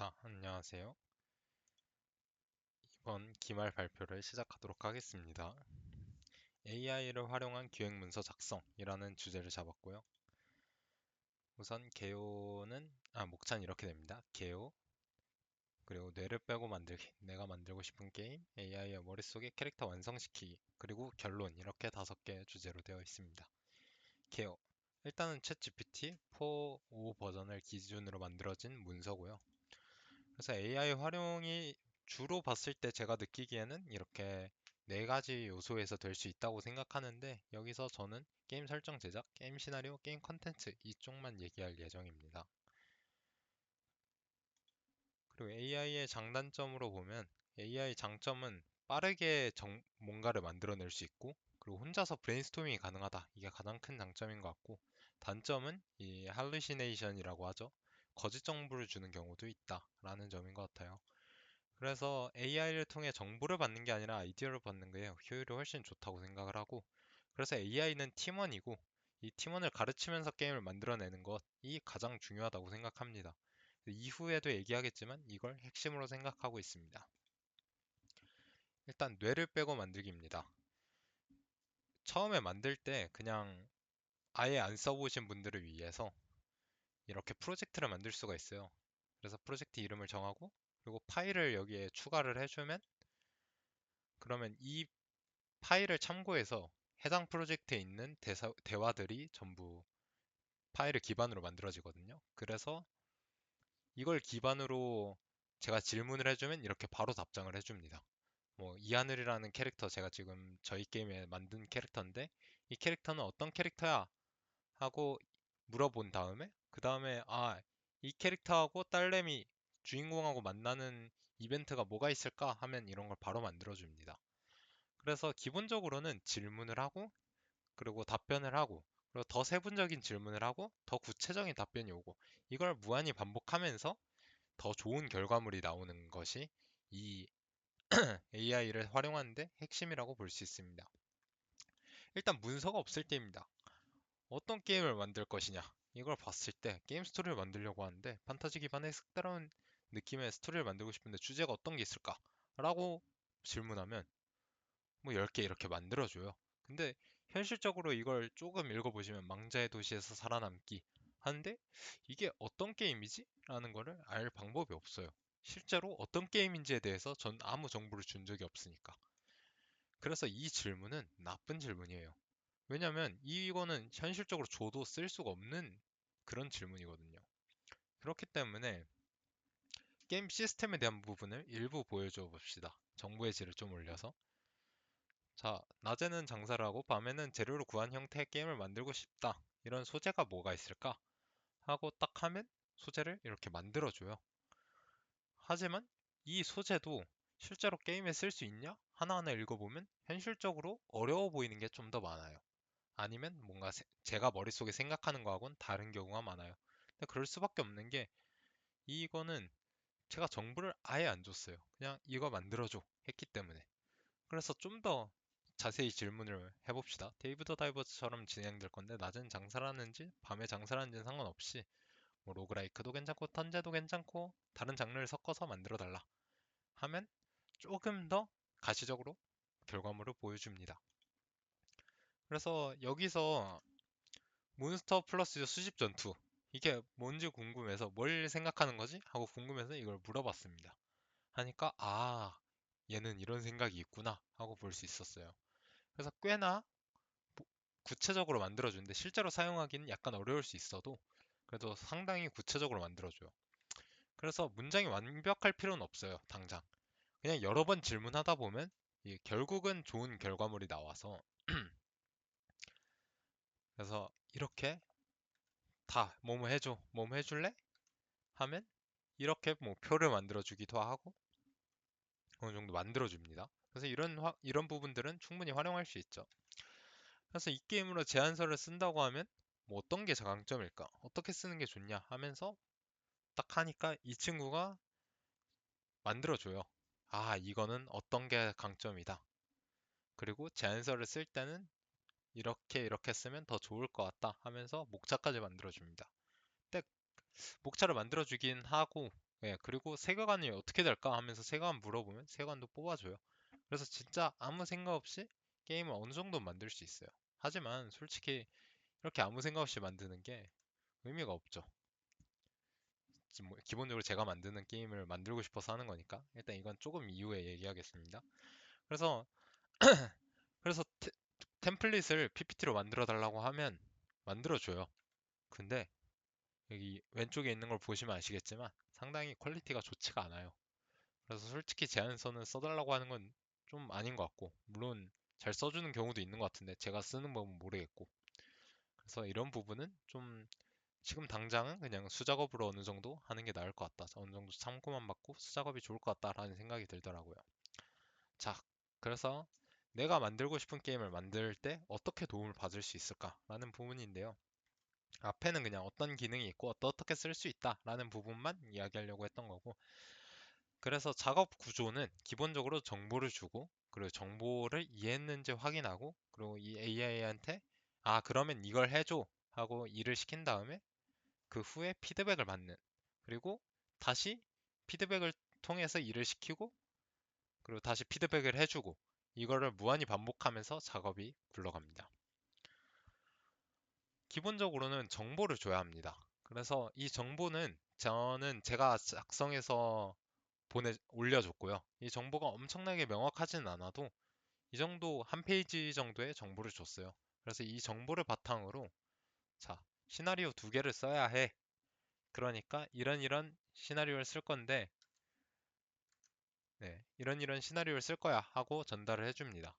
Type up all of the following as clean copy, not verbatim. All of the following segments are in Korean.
자, 안녕하세요. 이번 기말 발표를 시작하도록 하겠습니다. AI를 활용한 기획 문서 작성이라는 주제를 잡았고요. 우선 개요는, 목차는 이렇게 됩니다. 개요, 그리고 뇌를 빼고 만들기, 내가 만들고 싶은 게임, AI의 머릿속에 캐릭터 완성시키기, 그리고 결론, 이렇게 5개의 주제로 되어 있습니다. 개요. 일단은 챗GPT 4.5 버전을 기준으로 만들어진 문서고요. 그래서 AI 활용이 주로 봤을 때 제가 느끼기에는 이렇게 4가지 요소에서 될 수 있다고 생각하는데 여기서 저는 게임 설정 제작, 게임 시나리오, 게임 컨텐츠 이쪽만 얘기할 예정입니다. 그리고 AI의 장단점으로 보면 AI 장점은 빠르게 뭔가를 만들어낼 수 있고 그리고 혼자서 브레인스토밍이 가능하다. 이게 가장 큰 장점인 것 같고 단점은 이 할루시네이션이라고 하죠. 거짓 정보를 주는 경우도 있다라는 점인 것 같아요. 그래서 AI를 통해 정보를 받는 게 아니라 아이디어를 받는 게 효율이 훨씬 좋다고 생각을 하고, 그래서 AI는 팀원이고, 이 팀원을 가르치면서 게임을 만들어내는 것이 가장 중요하다고 생각합니다. 이후에도 얘기하겠지만 이걸 핵심으로 생각하고 있습니다. 일단 뇌를 빼고 만들기입니다. 처음에 만들 때 그냥 아예 안 써보신 분들을 위해서 이렇게 프로젝트를 만들 수가 있어요. 그래서 프로젝트 이름을 정하고, 그리고 파일을 여기에 추가를 해주면, 그러면 이 파일을 참고해서 해당 프로젝트에 있는 대화들이 전부 파일을 기반으로 만들어지거든요. 그래서 이걸 기반으로 제가 질문을 해주면 이렇게 바로 답장을 해줍니다. 뭐 이하늘이라는 캐릭터 제가 지금 저희 게임에 만든 캐릭터인데 이 캐릭터는 어떤 캐릭터야? 하고 물어본 다음에 그 다음에 이 캐릭터하고 딸내미 주인공하고 만나는 이벤트가 뭐가 있을까? 하면 이런 걸 바로 만들어줍니다. 그래서 기본적으로는 질문을 하고 그리고 답변을 하고, 그리고 더 세분적인 질문을 하고, 더 구체적인 답변이 오고, 이걸 무한히 반복하면서 더 좋은 결과물이 나오는 것이 이 AI를 활용하는데 핵심이라고 볼 수 있습니다. 일단 문서가 없을 때입니다. 어떤 게임을 만들 것이냐? 이걸 봤을 때 게임 스토리를 만들려고 하는데 판타지 기반의 색다른 느낌의 스토리를 만들고 싶은데 주제가 어떤 게 있을까? 라고 질문하면 뭐 10개 이렇게 만들어줘요. 근데 현실적으로 이걸 조금 읽어보시면 망자의 도시에서 살아남기 하는데 이게 어떤 게임이지? 라는 거를 알 방법이 없어요. 실제로 어떤 게임인지에 대해서 전 아무 정보를 준 적이 없으니까. 그래서 이 질문은 나쁜 질문이에요. 왜냐면 이거는 현실적으로 줘도 쓸 수가 없는 그런 질문이거든요. 그렇기 때문에 게임 시스템에 대한 부분을 일부 보여줘 봅시다. 정보의 질을 좀 올려서. 자, 낮에는 장사를 하고 밤에는 재료를 구한 형태의 게임을 만들고 싶다. 이런 소재가 뭐가 있을까? 하고 딱 하면 소재를 이렇게 만들어줘요. 하지만 이 소재도 실제로 게임에 쓸 수 있냐? 하나하나 읽어보면 현실적으로 어려워 보이는 게 좀 더 많아요. 아니면 뭔가 제가 머릿속에 생각하는 거하고는 다른 경우가 많아요. 근데 그럴 수밖에 없는 게 이거는 제가 정보를 아예 안 줬어요. 그냥 이거 만들어줘 했기 때문에. 그래서 좀 더 자세히 질문을 해봅시다. 데이브 더 다이버스처럼 진행될 건데 낮엔 장사를 하는지 밤에 장사를 하는지는 상관없이 뭐 로그라이크도 괜찮고 턴제도 괜찮고 다른 장르를 섞어서 만들어 달라 하면 조금 더 가시적으로 결과물을 보여줍니다. 그래서 여기서 몬스터 플러스 수집 전투 이게 뭔지 궁금해서 뭘 생각하는 거지? 하고 궁금해서 이걸 물어봤습니다. 하니까 얘는 이런 생각이 있구나 하고 볼 수 있었어요. 그래서 꽤나 구체적으로 만들어주는데 실제로 사용하기는 약간 어려울 수 있어도 그래도 상당히 구체적으로 만들어줘요. 그래서 문장이 완벽할 필요는 없어요, 당장. 그냥 여러 번 질문하다 보면 결국은 좋은 결과물이 나와서 그래서 이렇게 다 뭐뭐 해줘, 뭐뭐 해줄래? 하면 이렇게 뭐 표를 만들어주기도 하고 어느 정도 만들어줍니다. 그래서 이런 부분들은 충분히 활용할 수 있죠. 그래서 이 게임으로 제안서를 쓴다고 하면 뭐 어떤 게 장점일까? 어떻게 쓰는 게 좋냐? 하면서 딱 하니까 이 친구가 만들어줘요. 이거는 어떤 게 강점이다. 그리고 제안서를 쓸 때는 이렇게 쓰면 더 좋을 것 같다 하면서 목차까지 만들어줍니다. 근데 목차를 만들어주긴 하고 예, 그리고 세계관이 어떻게 될까 하면서 세계관 물어보면 세계관도 뽑아줘요. 그래서 진짜 아무 생각 없이 게임을 어느 정도 만들 수 있어요. 하지만 솔직히 이렇게 아무 생각 없이 만드는 게 의미가 없죠. 기본적으로 제가 만드는 게임을 만들고 싶어서 하는 거니까 일단 이건 조금 이후에 얘기하겠습니다. 그래서 그래서 템플릿을 PPT로 만들어 달라고 하면 만들어줘요. 근데 여기 왼쪽에 있는 걸 보시면 아시겠지만 상당히 퀄리티가 좋지가 않아요. 그래서 솔직히 제안서는 써달라고 하는 건 좀 아닌 것 같고, 물론 잘 써주는 경우도 있는 것 같은데 제가 쓰는 법은 모르겠고, 그래서 이런 부분은 좀 지금 당장은 그냥 수작업으로 어느 정도 하는 게 나을 것 같다. 어느 정도 참고만 받고 수작업이 좋을 것 같다라는 생각이 들더라고요. 자, 그래서 내가 만들고 싶은 게임을 만들 때 어떻게 도움을 받을 수 있을까라는 부분인데요. 앞에는 그냥 어떤 기능이 있고 어떻게 쓸 수 있다라는 부분만 이야기하려고 했던 거고, 그래서 작업 구조는 기본적으로 정보를 주고, 그리고 정보를 이해했는지 확인하고, 그리고 이 AI한테 그러면 이걸 해줘 하고 일을 시킨 다음에 그 후에 피드백을 받는, 그리고 다시 피드백을 통해서 일을 시키고, 그리고 다시 피드백을 해주고, 이거를 무한히 반복하면서 작업이 굴러갑니다. 기본적으로는 정보를 줘야 합니다. 그래서 이 정보는 저는 제가 작성해서 올려줬고요. 이 정보가 엄청나게 명확하진 않아도 이 정도 한 페이지 정도의 정보를 줬어요. 그래서 이 정보를 바탕으로 자, 시나리오 두 개를 써야 해. 그러니까 이런 시나리오를 쓸 건데 네, 이런 시나리오를 쓸 거야 하고 전달을 해줍니다.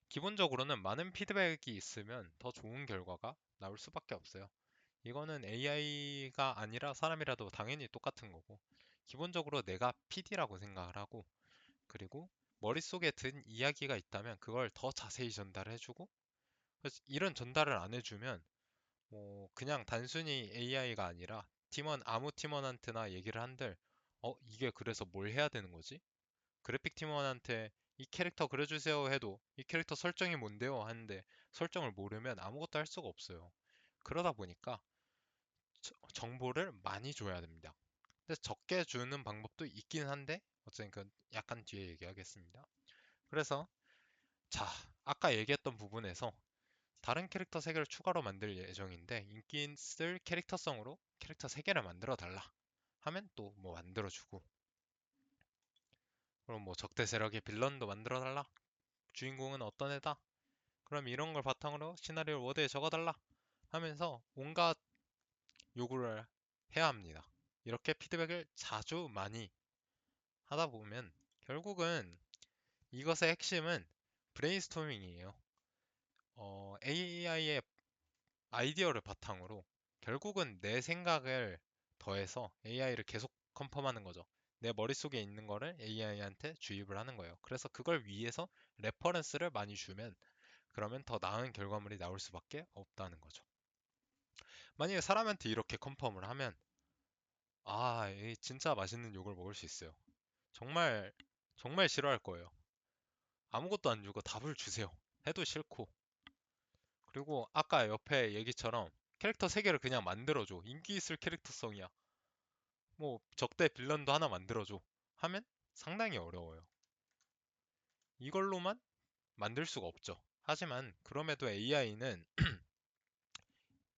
기본적으로는 많은 피드백이 있으면 더 좋은 결과가 나올 수밖에 없어요. 이거는 AI가 아니라 사람이라도 당연히 똑같은 거고, 기본적으로 내가 PD라고 생각을 하고, 그리고 머릿속에 든 이야기가 있다면 그걸 더 자세히 전달해주고, 이런 전달을 안 해주면 뭐 그냥 단순히 AI가 아니라 아무 팀원한테나 얘기를 한들 이게 그래서 뭘 해야 되는 거지? 그래픽 팀원한테 이 캐릭터 그려주세요 해도 이 캐릭터 설정이 뭔데요? 하는데 설정을 모르면 아무것도 할 수가 없어요. 그러다 보니까 정보를 많이 줘야 됩니다. 근데 적게 주는 방법도 있긴 한데 어쨌든 그 약간 뒤에 얘기하겠습니다. 그래서 자, 아까 얘기했던 부분에서 다른 캐릭터 3개를 추가로 만들 예정인데 인기 있을 캐릭터성으로 캐릭터 3개를 만들어 달라 하면 또 뭐 만들어주고, 그럼 뭐 적대 세력의 빌런도 만들어 달라, 주인공은 어떤 애다, 그럼 이런 걸 바탕으로 시나리오를 워드에 적어달라 하면서 온갖 요구를 해야 합니다. 이렇게 피드백을 자주 많이 하다 보면 결국은 이것의 핵심은 브레인스토밍이에요. AI의 아이디어를 바탕으로 결국은 내 생각을 더해서 AI를 계속 컨펌하는 거죠. 내 머릿속에 있는 거를 AI한테 주입을 하는 거예요. 그래서 그걸 위해서 레퍼런스를 많이 주면 그러면 더 나은 결과물이 나올 수밖에 없다는 거죠. 만약에 사람한테 이렇게 컨펌을 하면 이 진짜 맛있는 욕을 먹을 수 있어요. 정말 정말 싫어할 거예요. 아무것도 안 주고 답을 주세요. 해도 싫고. 그리고 아까 옆에 얘기처럼 캐릭터 3개를 그냥 만들어줘. 인기 있을 캐릭터성이야. 뭐 적대 빌런도 하나 만들어줘. 하면 상당히 어려워요. 이걸로만 만들 수가 없죠. 하지만 그럼에도 AI는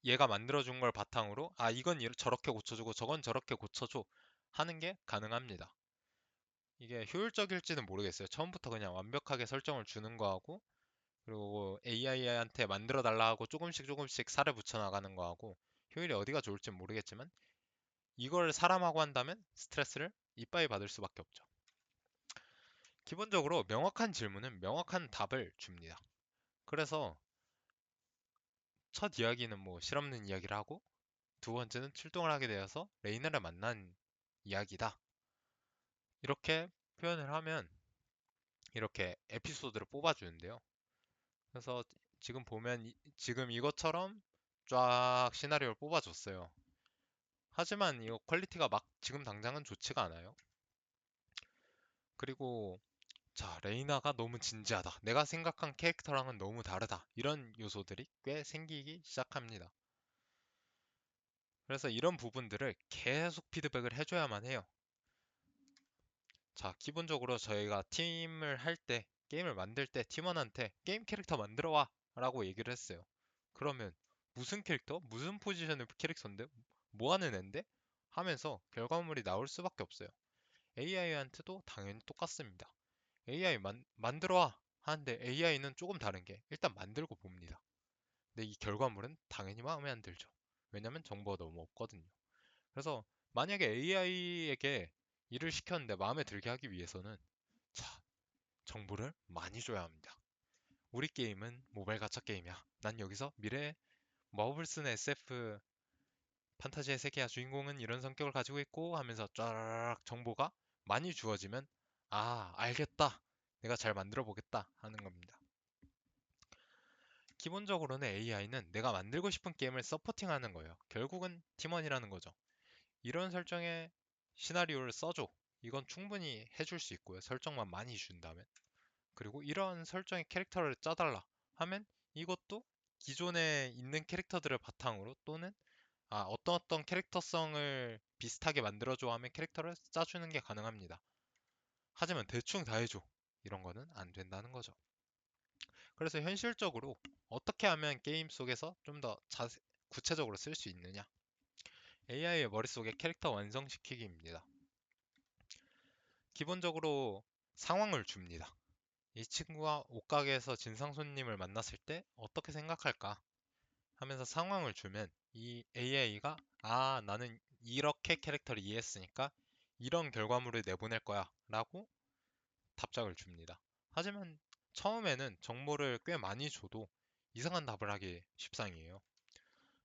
얘가 만들어준 걸 바탕으로 이건 저렇게 고쳐주고 저건 저렇게 고쳐줘 하는 게 가능합니다. 이게 효율적일지는 모르겠어요. 처음부터 그냥 완벽하게 설정을 주는 거하고 그리고 AI한테 만들어 달라 하고 조금씩 조금씩 살을 붙여 나가는 거하고 효율이 어디가 좋을지는 모르겠지만 이걸 사람하고 한다면 스트레스를 이빠이 받을 수밖에 없죠. 기본적으로 명확한 질문은 명확한 답을 줍니다. 그래서 첫 이야기는 뭐 실없는 이야기를 하고 두 번째는 출동을 하게 되어서 레이나를 만난 이야기다. 이렇게 표현을 하면 이렇게 에피소드를 뽑아주는데요. 그래서 지금 보면 지금 이것처럼 쫙 시나리오를 뽑아줬어요. 하지만 이거 퀄리티가 막 지금 당장은 좋지가 않아요. 그리고 자, 레이나가 너무 진지하다. 내가 생각한 캐릭터랑은 너무 다르다. 이런 요소들이 꽤 생기기 시작합니다. 그래서 이런 부분들을 계속 피드백을 해줘야만 해요. 자, 기본적으로 저희가 팀을 할 때, 게임을 만들 때 팀원한테 게임 캐릭터 만들어 와! 라고 얘기를 했어요. 그러면 무슨 캐릭터? 무슨 포지션의 캐릭터인데? 뭐 하는 앤데? 하면서 결과물이 나올 수밖에 없어요. AI한테도 당연히 똑같습니다. AI 만들어 와! 하는데 AI는 조금 다른 게 일단 만들고 봅니다. 근데 이 결과물은 당연히 마음에 안 들죠. 왜냐면 정보가 너무 없거든요. 그래서 만약에 AI에게 일을 시켰는데 마음에 들게 하기 위해서는 자, 정보를 많이 줘야 합니다. 우리 게임은 모바일 가챠 게임이야. 난 여기서 미래에 마법을 쓰는 SF 판타지의 세계야. 주인공은 이런 성격을 가지고 있고 하면서 쫙 정보가 많이 주어지면 아, 알겠다. 내가 잘 만들어 보겠다 하는 겁니다. 기본적으로는 AI는 내가 만들고 싶은 게임을 서포팅하는 거예요. 결국은 팀원이라는 거죠. 이런 설정의 시나리오를 써줘. 이건 충분히 해줄 수 있고요. 설정만 많이 준다면. 그리고 이런 설정의 캐릭터를 짜달라 하면 이것도 기존에 있는 캐릭터들을 바탕으로 또는 어떤 캐릭터성을 비슷하게 만들어줘 하면 캐릭터를 짜주는 게 가능합니다. 하지만 대충 다 해줘. 이런 거는 안 된다는 거죠. 그래서 현실적으로 어떻게 하면 게임 속에서 좀 더 구체적으로 쓸 수 있느냐? AI의 머릿속에 캐릭터 완성시키기입니다. 기본적으로 상황을 줍니다. 이 친구가 옷가게에서 진상 손님을 만났을 때 어떻게 생각할까 하면서 상황을 주면 이 AI가 나는 이렇게 캐릭터를 이해했으니까 이런 결과물을 내보낼 거야 라고 답장을 줍니다. 하지만 처음에는 정보를 꽤 많이 줘도 이상한 답을 하기 십상이에요.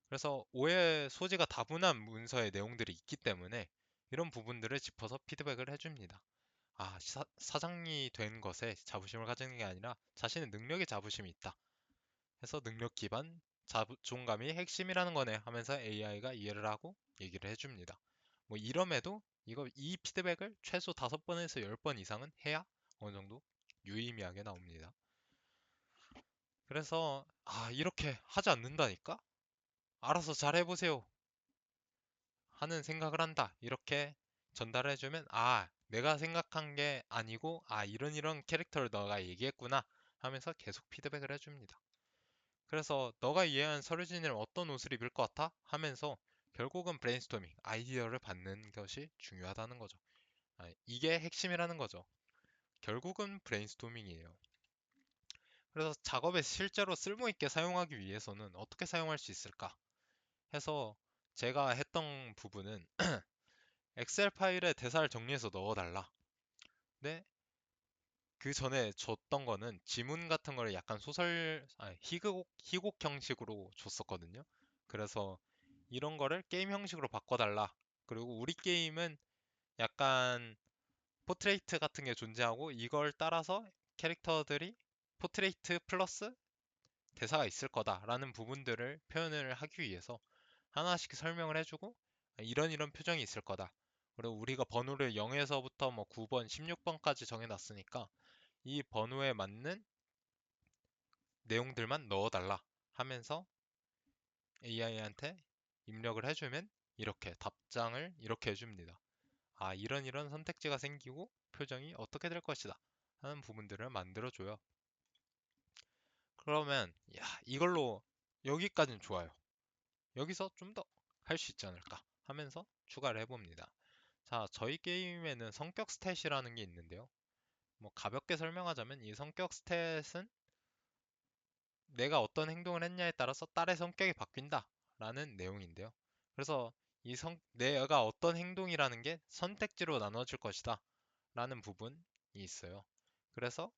그래서 오해 소지가 다분한 문서의 내용들이 있기 때문에 이런 부분들을 짚어서 피드백을 해줍니다. 사장이 된 것에 자부심을 가지는 게 아니라 자신의 능력에 자부심이 있다. 해서 능력 기반 자존감이 핵심이라는 거네 하면서 AI가 이해를 하고 얘기를 해줍니다. 뭐 이럼에도 이 피드백을 최소 5번에서 10번 이상은 해야 어느 정도 유의미하게 나옵니다. 그래서 이렇게 하지 않는다니까? 알아서 잘 해보세요 하는 생각을 한다. 이렇게 전달을 해주면 내가 생각한 게 아니고 이런 캐릭터를 너가 얘기했구나 하면서 계속 피드백을 해줍니다. 그래서 너가 이해한 서류진이는 어떤 옷을 입을 것 같아? 하면서 결국은 브레인스토밍, 아이디어를 받는 것이 중요하다는 거죠. 이게 핵심이라는 거죠. 결국은 브레인스토밍이에요. 그래서 작업에 실제로 쓸모있게 사용하기 위해서는 어떻게 사용할 수 있을까? 해서 제가 했던 부분은 엑셀 파일에 대사를 정리해서 넣어달라. 근데 그 전에 줬던 거는 지문 같은 거를 약간 희곡 형식으로 줬었거든요. 그래서 이런 거를 게임 형식으로 바꿔달라. 그리고 우리 게임은 약간 포트레이트 같은 게 존재하고 이걸 따라서 캐릭터들이 포트레이트 플러스 대사가 있을 거다라는 부분들을 표현을 하기 위해서 하나씩 설명을 해주고 이런 표정이 있을 거다. 그리고 우리가 번호를 0에서부터 뭐 9번, 16번까지 정해놨으니까 이 번호에 맞는 내용들만 넣어달라 하면서 AI한테 입력을 해주면 이렇게 답장을 이렇게 해줍니다. 이런 선택지가 생기고 표정이 어떻게 될 것이다 하는 부분들을 만들어줘요. 그러면 이걸로 여기까지는 좋아요. 여기서 좀 더 할 수 있지 않을까 하면서 추가를 해봅니다. 자, 저희 게임에는 성격 스탯이라는 게 있는데요. 뭐 가볍게 설명하자면 이 성격 스탯은 내가 어떤 행동을 했냐에 따라서 딸의 성격이 바뀐다 라는 내용인데요. 그래서 내가 어떤 행동이라는 게 선택지로 나눠질 것이다 라는 부분이 있어요. 그래서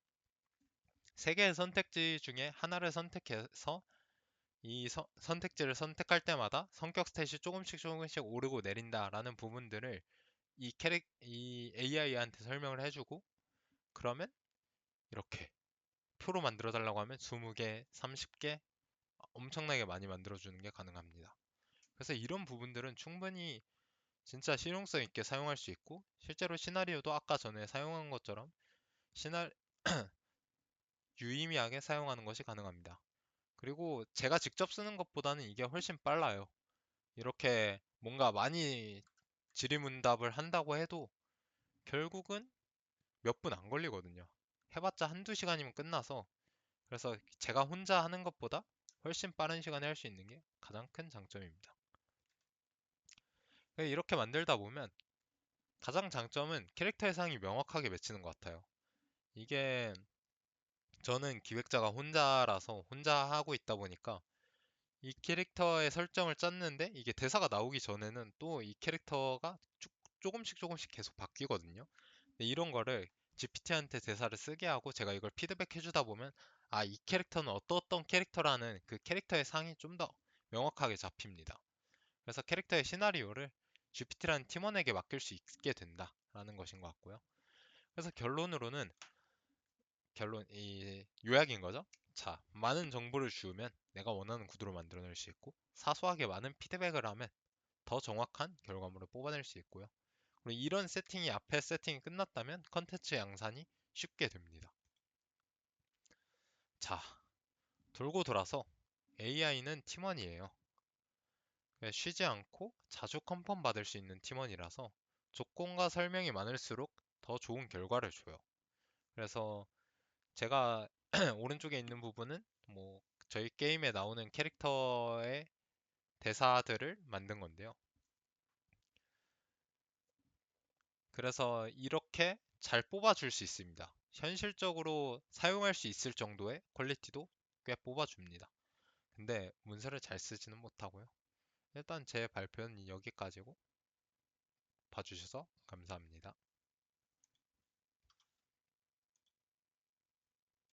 세 개의 선택지 중에 하나를 선택해서 이 선택지를 선택할 때마다 성격 스탯이 조금씩 오르고 내린다라는 부분들을 이 AI한테 설명을 해주고 그러면 이렇게 표로 만들어 달라고 하면 20개, 30개 엄청나게 많이 만들어주는 게 가능합니다. 그래서 이런 부분들은 충분히 진짜 실용성 있게 사용할 수 있고 실제로 시나리오도 아까 전에 사용한 것처럼 시나 유의미하게 사용하는 것이 가능합니다. 그리고 제가 직접 쓰는 것보다는 이게 훨씬 빨라요. 이렇게 뭔가 많이 지리문답을 한다고 해도 결국은 몇 분 안 걸리거든요. 해봤자 한두 시간이면 끝나서 그래서 제가 혼자 하는 것보다 훨씬 빠른 시간에 할 수 있는 게 가장 큰 장점입니다. 이렇게 만들다 보면 가장 장점은 캐릭터 해상이 명확하게 맺히는 것 같아요. 이게 저는 기획자가 혼자라서 혼자 하고 있다 보니까 이 캐릭터의 설정을 짰는데 이게 대사가 나오기 전에는 또 이 캐릭터가 조금씩 조금씩 계속 바뀌거든요. 근데 이런 거를 GPT한테 대사를 쓰게 하고 제가 이걸 피드백 해주다 보면 아, 이 캐릭터는 어떤 캐릭터라는 그 캐릭터의 상이 좀 더 명확하게 잡힙니다. 그래서 캐릭터의 시나리오를 GPT라는 팀원에게 맡길 수 있게 된다라는 것인 것 같고요. 그래서 결론으로는 이 요약인 거죠. 자, 많은 정보를 주우면 내가 원하는 구도를 만들어낼 수 있고 사소하게 많은 피드백을 하면 더 정확한 결과물을 뽑아낼 수 있고요. 그리고 이런 세팅이 앞에 세팅이 끝났다면 컨텐츠 양산이 쉽게 됩니다. 자, 돌고 돌아서 AI는 팀원이에요. 쉬지 않고 자주 컨펌 받을 수 있는 팀원이라서 조건과 설명이 많을수록 더 좋은 결과를 줘요. 그래서 제가 오른쪽에 있는 부분은 뭐 저희 게임에 나오는 캐릭터의 대사들을 만든 건데요. 그래서 이렇게 잘 뽑아줄 수 있습니다. 현실적으로 사용할 수 있을 정도의 퀄리티도 꽤 뽑아줍니다. 근데 문서를 잘 쓰지는 못하고요. 일단 제 발표는 여기까지고 봐주셔서 감사합니다.